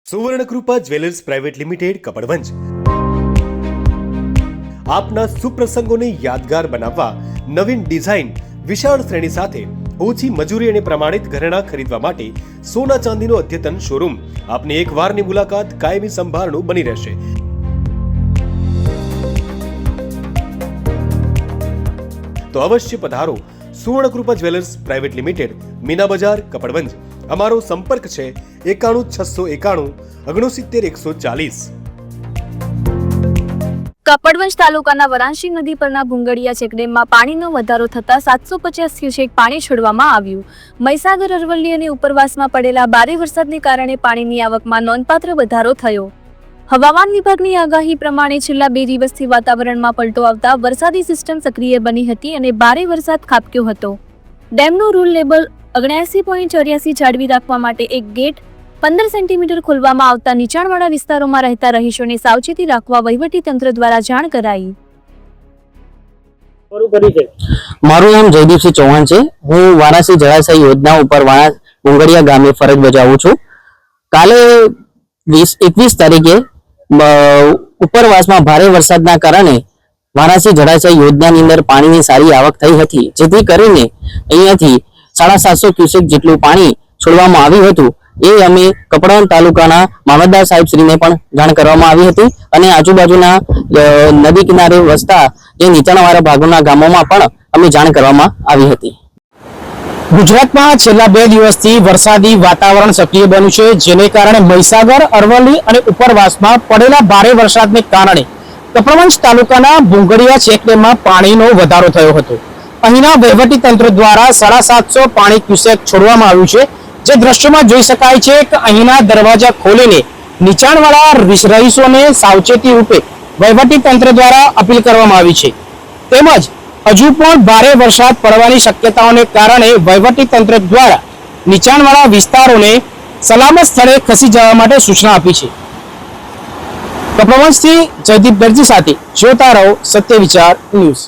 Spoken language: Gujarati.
Suvarnakrupa jewellers private limited Kapadvanj આપના સુપ્રસંગોને યાદગાર બનાવવા નવીન ડિઝાઇન વિશાળ શ્રેણી સાથે ઓછી મજૂરી અને પ્રમાણિત ઘરેણાં ખરીદવા માટે સોના ચાંદીનો અદ્યતન શોરૂમ આપની એક વારની મુલાકાત કાયમી સંભાળનું બની રહેશે। તો અવશ્ય પધારો Suvarnakrupa jewellers private limited, Meena બજાર, કપડવંજ। અમારો સંપર્ક છે 91 691 69 140। કપડવંજ તાલુકાના વરાંશી નદી પરના ભુંગળિયા ચેકડેમમાં પાણીનો વધારો થતા 750 ક્યુસેક પાણી છોડવામાં આવ્યું। મહીસાગર, અરવલ્લી અને ઉપરવાસમાં પડેલા ભારે વરસાદને કારણે પાણીની આવકમાં નોંધપાત્ર વધારો થયો। હવામાન વિભાગની આગાહી પ્રમાણે છેલ્લા 2 દિવસથી વાતાવરણમાં પલટો આવતા વરસાદી સિસ્ટમ સક્રિય બની હતી અને ભારે વરસાદ ખાબક્યો હતો। ડેમનું રૂલ લેવલ 79.84 જાળવી રાખવા માટે એક ગેટ 15 સેન્ટીમીટર ખોલવામાં આવતા નીચાણવાળા વિસ્તારોમાં રહેતા રહીશોને સાવચેતી રાખવા વહીવટી તંત્ર દ્વારા જાણ કરાઈ। મારું નામ જયદીપસિંહ ચૌહાણ છે। હું વારાસી જળાશય યોજના ઉપર ભુંગળિયા ગામે ફરજ બજાવું છું। કાલે 21 તારીખે ઉપરવાસમાં ભારે વરસાદના કારણે વારાસી જળાશય યોજનાની અંદર પાણીની સારી આવક થઈ હતી, જેથી કરીને અહીંયાથી 750 ક્યુસેક જેટલું પાણી છોડવામાં આવ્યું હતું। એ અમે કપડવંજ તાલુકાના મામલતદાર સાહેબ શ્રીને પણ જાણ કરવામાં આવી હતી અને આજુબાજુના નદી કિનારે વસતા જે નીચાણવાળા ભાગોના ગામોમાં પણ અમે જાણ કરવામાં આવી હતી। ગુજરાતમાં છેલ્લા 2 દિવસથી વરસાદી વાતાવરણ સક્રિય બન્યું છે, જેને કારણે મહીસાગર, અરવલ્લી અને ઉપરવાસમાં પડેલા ભારે વરસાદને કારણે કપડવંજ તાલુકાના ભુંગળિયા ચેકડેમમાં પાણીનો વધારો થયો હતો। અહીંના વહીવટી તંત્ર દ્વારા 750 પાણી ક્યુસેક છોડવામાં આવ્યું છે। જે દ્રશ્યોમાં જોઈ શકાય છે કે અહીંના દરવાજા ખોલીને નીચાણવાળા રહીશોને સાવચેતી રૂપે વહીવટી તંત્ર દ્વારા અપીલ કરવામાં આવી છે। તેમજ હજુ પણ ભારે વરસાદ પડવાની શક્યતાઓને કારણે વહીવટી તંત્ર દ્વારા નીચાણવાળા વિસ્તારોને સલામત સ્થળે ખસી જવા માટે સૂચના આપી છે। કપડવંજથી જયદીપ દરજી સાથે જોતા રહો સત્ય વિચાર ન્યૂઝ।